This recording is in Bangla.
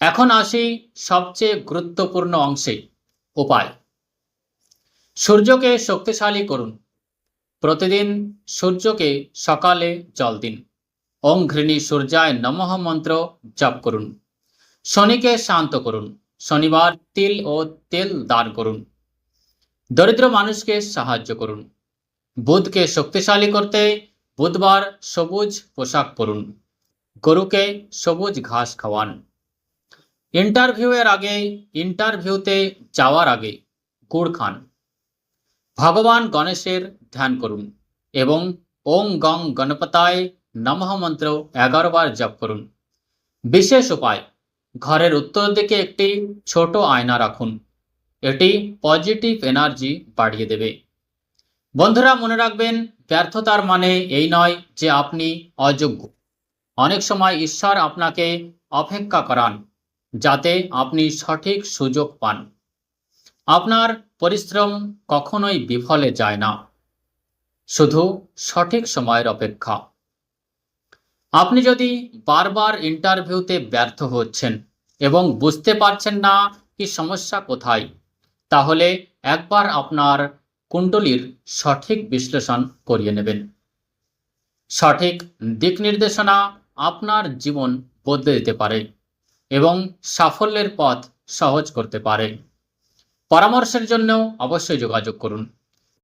এখন আসি সবচেয়ে গুরুত্বপূর্ণ অংশে, উপায়। সূর্যকে শক্তিশালী করুন। প্রতিদিন সূর্যকে সকালে জল দিন। ওং ঘৃণী সূর্যায় নমঃ মন্ত্র জপ করুন। শনিকে শান্ত করুন। শনিবার তিল ও তেল দান করুন। দরিদ্র মানুষকে সাহায্য করুন। বুধকে শক্তিশালী করতে বুধবার সবুজ পোশাক পরুন। গরুকে সবুজ ঘাস খাওয়ান। ইন্টারভিউতে যাওয়ার আগে গুড় খান। ভগবান গণেশের ধ্যান করুন এবং ওং গং গণপতায় নমঃ মন্ত্র 11 বার জপ করুন। বিশেষ উপায়, ঘরের উত্তর দিকে একটি ছোট আয়না রাখুন। এটি পজিটিভ এনার্জি বাড়িয়ে দেবে। বন্ধুরা, মনে রাখবেন, ব্যর্থতার মানে এই নয় যে আপনি অযোগ্য। অনেক সময় ঈশ্বর আপনাকে অপেক্ষা করান যাতে আপনি সঠিক সুযোগ পান। আপনার পরিশ্রম কখনোই বিফলে যায় না, শুধু সঠিক সময়ের অপেক্ষা। আপনি যদি বারবার ইন্টারভিউতে ব্যর্থ হচ্ছেন এবং বুঝতে পারছেন না কি সমস্যা কোথায়, তাহলে একবার আপনার কুণ্ডলীর সঠিক বিশ্লেষণ করিয়ে নেবেন। সঠিক দিক নির্দেশনা আপনার জীবন বদলে দিতে পারে এবং সাফল্যের পথ সহজ করতে পারে। পরামর্শের জন্য অবশ্যই যোগাযোগ করুন।